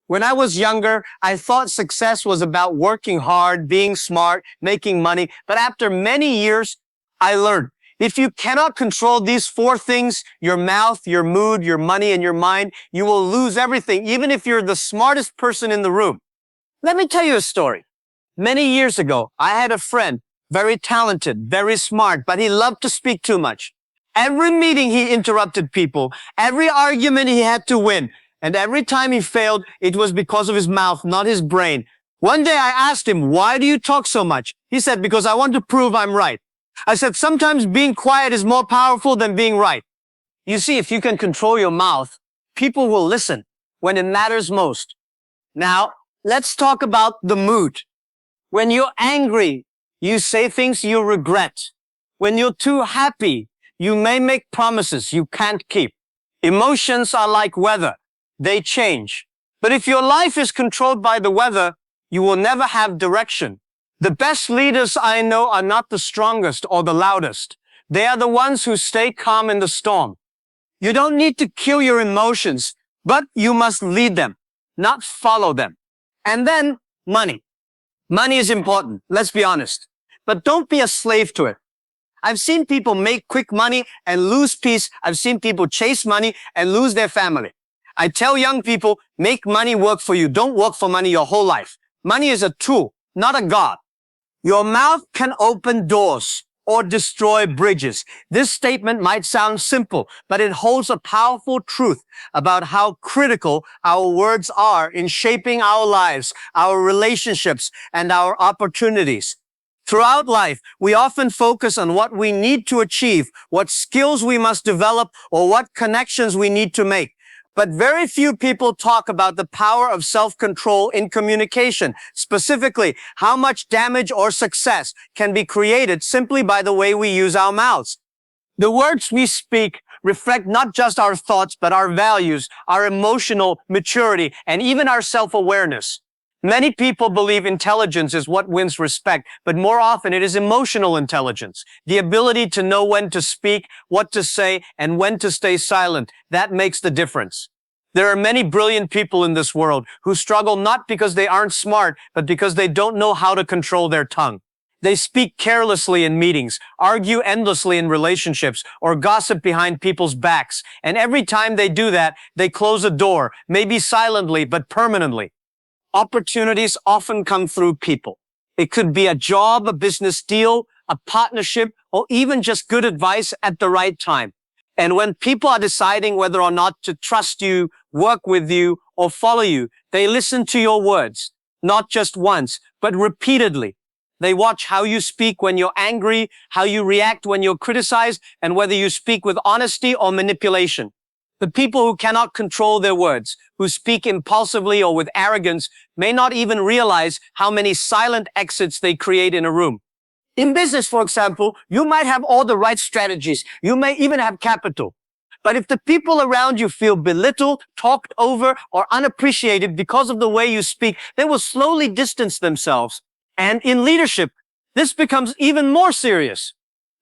When I was younger, I thought success was about working hard, being smart, making money. But after many years, I learned if you cannot control these four things, your mouth, your mood, your money, and your mind, you will lose everything, even if you're the smartest person in the room. Let me tell you a story. Many years ago, I had a friend, very talented, very smart, but he loved to speak too much. Every meeting he interrupted people. Every argument he had to win. And every time he failed, it was because of his mouth, not his brain. One day I asked him, why do you talk so much? He said, because I want to prove I'm right. I said, sometimes being quiet is more powerful than being right. You see, if you can control your mouth, people will listen when it matters most. Now, let's talk about the mood. When you're angry, you say things you regret. When you're too happy, you may make promises you can't keep. Emotions are like weather. They change. But if your life is controlled by the weather, you will never have direction. The best leaders I know are not the strongest or the loudest. They are the ones who stay calm in the storm. You don't need to kill your emotions, but you must lead them, not follow them. And then money. Money is important, let's be honest. But don't be a slave to it. I've seen people make quick money and lose peace. I've seen people chase money and lose their family. I tell young people, make money work for you. Don't work for money your whole life. Money is a tool, not a god. Your mouth can open doors or destroy bridges. This statement might sound simple, but it holds a powerful truth about how critical our words are in shaping our lives, our relationships, and our opportunities. Throughout life, we often focus on what we need to achieve, what skills we must develop, or what connections we need to make. But very few people talk about the power of self-control in communication, specifically how much damage or success can be created simply by the way we use our mouths. The words we speak reflect not just our thoughts, but our values, our emotional maturity, and even our self-awareness. Many people believe intelligence is what wins respect, but more often it is emotional intelligence. The ability to know when to speak, what to say, and when to stay silent. That makes the difference. There are many brilliant people in this world who struggle not because they aren't smart, but because they don't know how to control their tongue. They speak carelessly in meetings, argue endlessly in relationships, or gossip behind people's backs. And every time they do that, they close a door, maybe silently, but permanently. Opportunities often come through people. It could be a job, a business deal, a partnership, or even just good advice at the right time. And when people are deciding whether or not to trust you, work with you, or follow you, they listen to your words, not just once, but repeatedly. They watch how you speak when you're angry, how you react when you're criticized, and whether you speak with honesty or manipulation. The people who cannot control their words, who speak impulsively or with arrogance, may not even realize how many silent exits they create in a room. In business, for example, you might have all the right strategies. You may even have capital. But if the people around you feel belittled, talked over, or unappreciated because of the way you speak, they will slowly distance themselves. And in leadership, this becomes even more serious.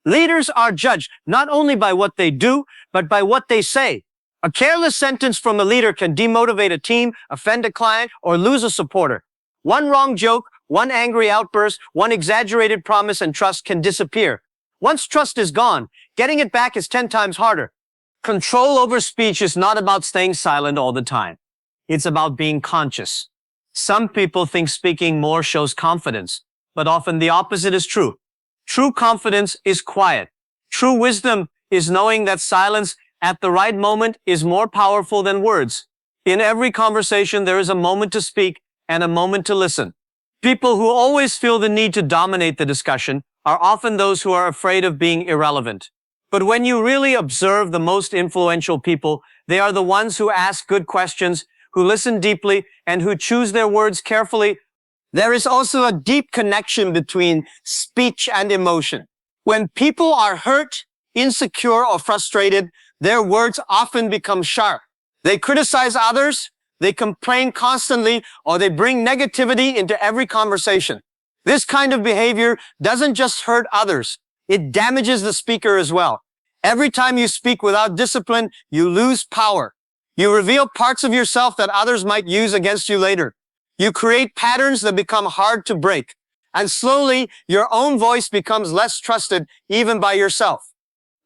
Leaders are judged not only by what they do, but by what they say. A careless sentence from a leader can demotivate a team, offend a client, or lose a supporter. One wrong joke, one angry outburst, one exaggerated promise, and trust can disappear. Once trust is gone, getting it back is 10 times harder. Control over speech is not about staying silent all the time. It's about being conscious. Some people think speaking more shows confidence, but often the opposite is true. True confidence is quiet. True wisdom is knowing that silence at the right moment is more powerful than words. In every conversation, there is a moment to speak and a moment to listen. People who always feel the need to dominate the discussion are often those who are afraid of being irrelevant. But when you really observe the most influential people, they are the ones who ask good questions, who listen deeply, and who choose their words carefully. There is also a deep connection between speech and emotion. When people are hurt, insecure, or frustrated, their words often become sharp. They criticize others, they complain constantly, or they bring negativity into every conversation. This kind of behavior doesn't just hurt others, it damages the speaker as well. Every time you speak without discipline, you lose power. You reveal parts of yourself that others might use against you later. You create patterns that become hard to break. And slowly, your own voice becomes less trusted even by yourself.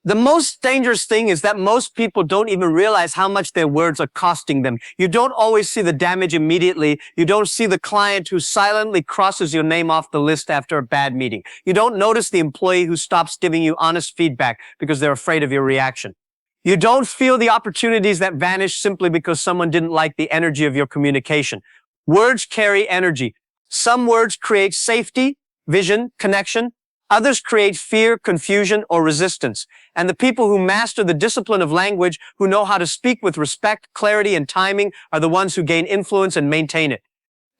The most dangerous thing is that most people don't even realize how much their words are costing them. You don't always see the damage immediately. You don't see the client who silently crosses your name off the list after a bad meeting. You don't notice the employee who stops giving you honest feedback because they're afraid of your reaction. You don't feel the opportunities that vanish simply because someone didn't like the energy of your communication. Words carry energy. Some words create safety, vision, connection. Others create fear, confusion, or resistance. And the people who master the discipline of language, who know how to speak with respect, clarity, and timing, are the ones who gain influence and maintain it.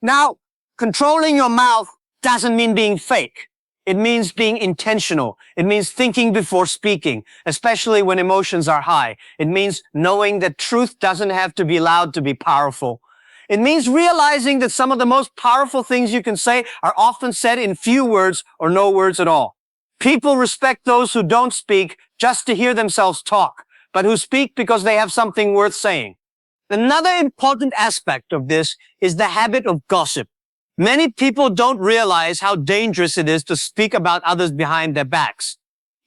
Now, controlling your mouth doesn't mean being fake. It means being intentional. It means thinking before speaking, especially when emotions are high. It means knowing that truth doesn't have to be loud to be powerful. It means realizing that some of the most powerful things you can say are often said in few words or no words at all. People respect those who don't speak just to hear themselves talk, but who speak because they have something worth saying. Another important aspect of this is the habit of gossip. Many people don't realize how dangerous it is to speak about others behind their backs.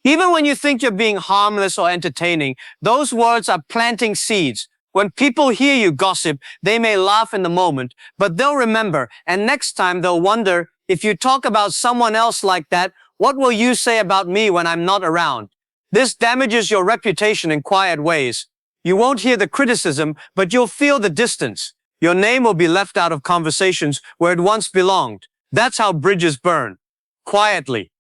Even when you think you're being harmless or entertaining, those words are planting seeds. When people hear you gossip, they may laugh in the moment, but they'll remember, and next time they'll wonder, if you talk about someone else like that, what will you say about me when I'm not around? This damages your reputation in quiet ways. You won't hear the criticism, but you'll feel the distance. Your name will be left out of conversations where it once belonged. That's how bridges burn. Quietly.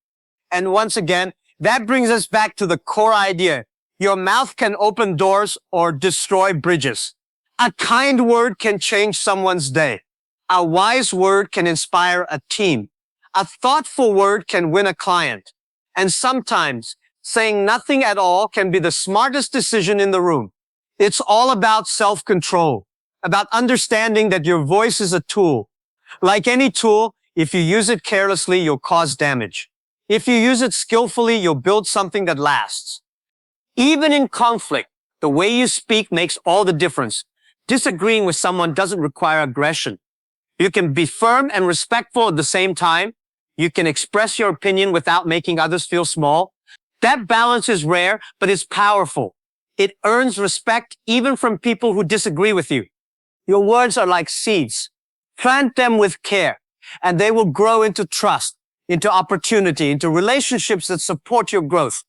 And once again, that brings us back to the core idea. Your mouth can open doors or destroy bridges. A kind word can change someone's day. A wise word can inspire a team. A thoughtful word can win a client. And sometimes, saying nothing at all can be the smartest decision in the room. It's all about self-control, about understanding that your voice is a tool. Like any tool, if you use it carelessly, you'll cause damage. If you use it skillfully, you'll build something that lasts. Even in conflict, the way you speak makes all the difference. Disagreeing with someone doesn't require aggression. You can be firm and respectful at the same time. You can express your opinion without making others feel small. That balance is rare, but it's powerful. It earns respect even from people who disagree with you. Your words are like seeds. Plant them with care, and they will grow into trust, into opportunity, into relationships that support your growth.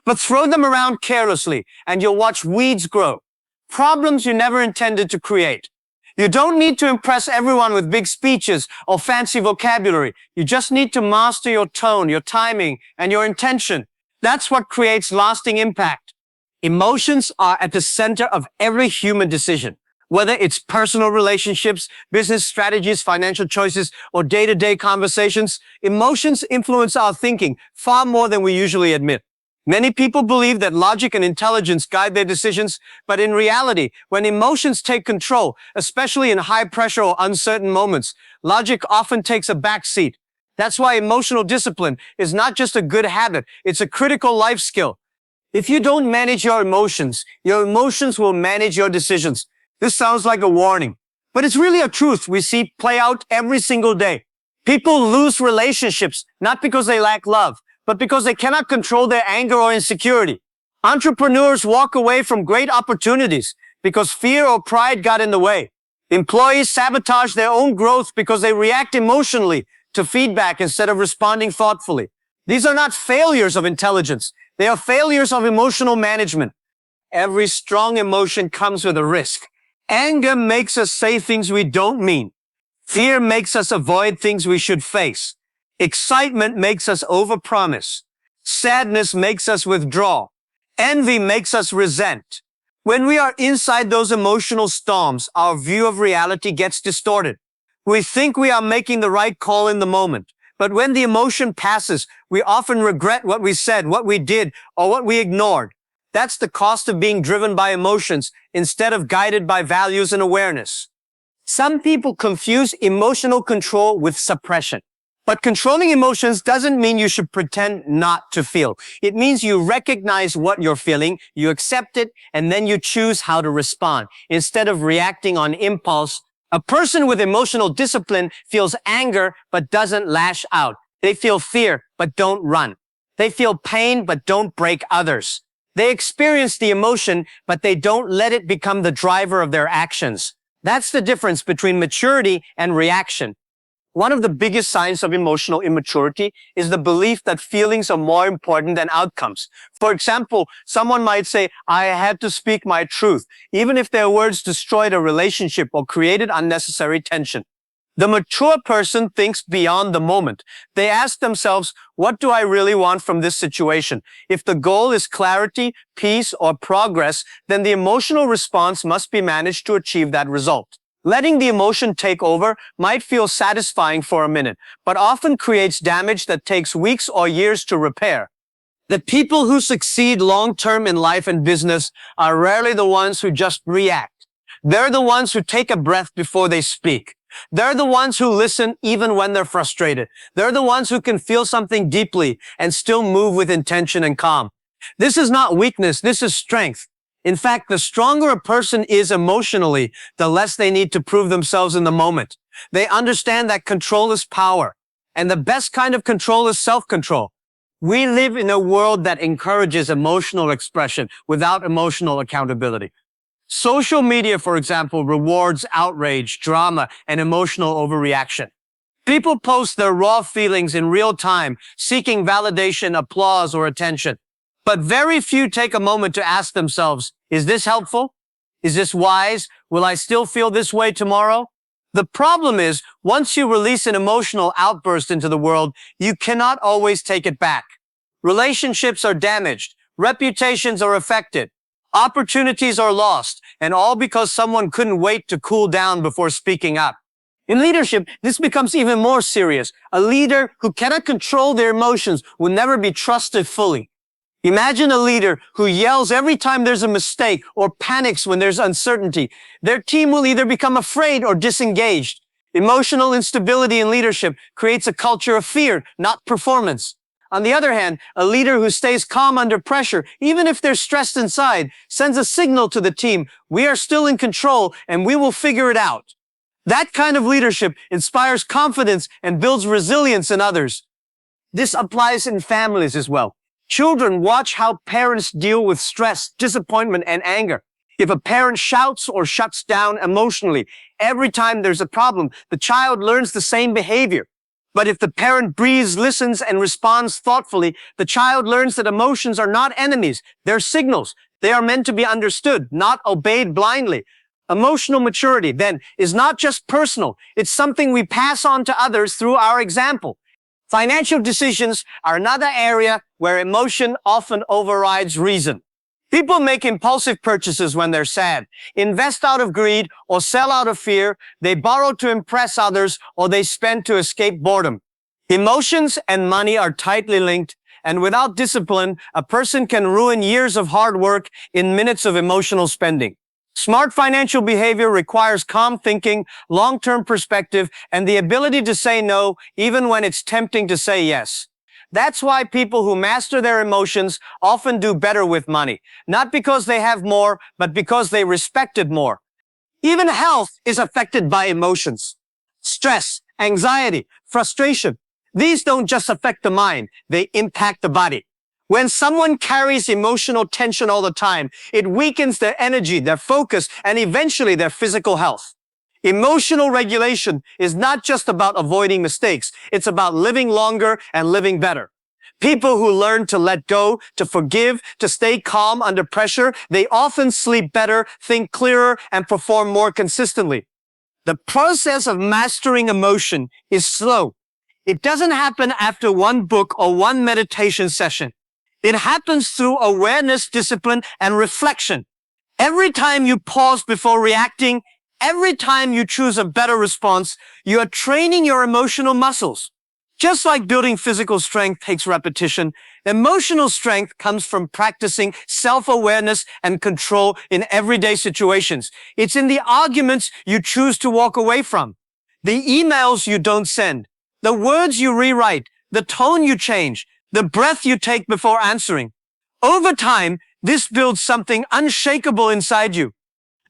But throw them around carelessly, and you'll watch weeds grow. Problems you never intended to create. You don't need to impress everyone with big speeches or fancy vocabulary. You just need to master your tone, your timing, and your intention. That's what creates lasting impact. Emotions are at the center of every human decision. Whether it's personal relationships, business strategies, financial choices, or day-to-day conversations, emotions influence our thinking far more than we usually admit. Many people believe that logic and intelligence guide their decisions, but in reality, when emotions take control, especially in high pressure or uncertain moments, logic often takes a back seat. That's why emotional discipline is not just a good habit, it's a critical life skill. If you don't manage your emotions will manage your decisions. This sounds like a warning, but it's really a truth we see play out every single day. People lose relationships, not because they lack love, but because they cannot control their anger or insecurity. Entrepreneurs walk away from great opportunities because fear or pride got in the way. Employees sabotage their own growth because they react emotionally to feedback instead of responding thoughtfully. These are not failures of intelligence. They are failures of emotional management. Every strong emotion comes with a risk. Anger makes us say things we don't mean. Fear makes us avoid things we should face. Excitement makes us overpromise. Sadness makes us withdraw. Envy makes us resent. When we are inside those emotional storms, our view of reality gets distorted. We think we are making the right call in the moment. But when the emotion passes, we often regret what we said, what we did, or what we ignored. That's the cost of being driven by emotions instead of guided by values and awareness. Some people confuse emotional control with suppression. But controlling emotions doesn't mean you should pretend not to feel. It means you recognize what you're feeling, you accept it, and then you choose how to respond. Instead of reacting on impulse, a person with emotional discipline feels anger but doesn't lash out. They feel fear but don't run. They feel pain but don't break others. They experience the emotion but they don't let it become the driver of their actions. That's the difference between maturity and reaction. One of the biggest signs of emotional immaturity is the belief that feelings are more important than outcomes. For example, someone might say, I had to speak my truth, even if their words destroyed a relationship or created unnecessary tension. The mature person thinks beyond the moment. They ask themselves, what do I really want from this situation? If the goal is clarity, peace, or progress, then the emotional response must be managed to achieve that result. Letting the emotion take over might feel satisfying for a minute, but often creates damage that takes weeks or years to repair. The people who succeed long-term in life and business are rarely the ones who just react. They're the ones who take a breath before they speak. They're the ones who listen even when they're frustrated. They're the ones who can feel something deeply and still move with intention and calm. This is not weakness, this is strength. In fact, the stronger a person is emotionally, the less they need to prove themselves in the moment. They understand that control is power, and the best kind of control is self-control. We live in a world that encourages emotional expression without emotional accountability. Social media, for example, rewards outrage, drama, and emotional overreaction. People post their raw feelings in real time, seeking validation, applause, or attention. But very few take a moment to ask themselves, is this helpful? Is this wise? Will I still feel this way tomorrow? The problem is, once you release an emotional outburst into the world, you cannot always take it back. Relationships are damaged, reputations are affected, opportunities are lost, and all because someone couldn't wait to cool down before speaking up. In leadership, this becomes even more serious. A leader who cannot control their emotions will never be trusted fully. Imagine a leader who yells every time there's a mistake or panics when there's uncertainty. Their team will either become afraid or disengaged. Emotional instability in leadership creates a culture of fear, not performance. On the other hand, a leader who stays calm under pressure, even if they're stressed inside, sends a signal to the team, we are still in control and we will figure it out. That kind of leadership inspires confidence and builds resilience in others. This applies in families as well. Children watch how parents deal with stress, disappointment, and anger. If a parent shouts or shuts down emotionally every time there's a problem, the child learns the same behavior. But if the parent breathes, listens, and responds thoughtfully, the child learns that emotions are not enemies. They're signals. They are meant to be understood, not obeyed blindly. Emotional maturity, then, is not just personal. It's something we pass on to others through our example. Financial decisions are another area where emotion often overrides reason. People make impulsive purchases when they're sad, invest out of greed, or sell out of fear. They borrow to impress others, or they spend to escape boredom. Emotions and money are tightly linked, and without discipline, a person can ruin years of hard work in minutes of emotional spending. Smart financial behavior requires calm thinking, long-term perspective, and the ability to say no even when it's tempting to say yes. That's why people who master their emotions often do better with money, not because they have more, but because they respect it more. Even health is affected by emotions. Stress, anxiety, frustration. These don't just affect the mind, they impact the body. When someone carries emotional tension all the time, it weakens their energy, their focus, and eventually their physical health. Emotional regulation is not just about avoiding mistakes. It's about living longer and living better. People who learn to let go, to forgive, to stay calm under pressure, they often sleep better, think clearer, and perform more consistently. The process of mastering emotion is slow. It doesn't happen after one book or one meditation session. It happens through awareness, discipline, and reflection. Every time you pause before reacting, every time you choose a better response, you are training your emotional muscles. Just like building physical strength takes repetition, emotional strength comes from practicing self-awareness and control in everyday situations. It's in the arguments you choose to walk away from, the emails you don't send, the words you rewrite, the tone you change, the breath you take before answering. Over time, this builds something unshakable inside you.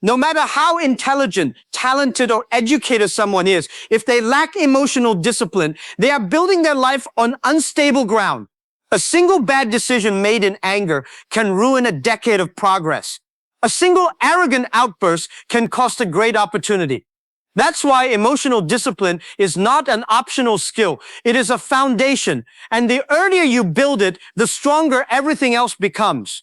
No matter how intelligent, talented, or educated someone is, if they lack emotional discipline, they are building their life on unstable ground. A single bad decision made in anger can ruin a decade of progress. A single arrogant outburst can cost a great opportunity. That's why emotional discipline is not an optional skill. It is a foundation. And the earlier you build it, the stronger everything else becomes.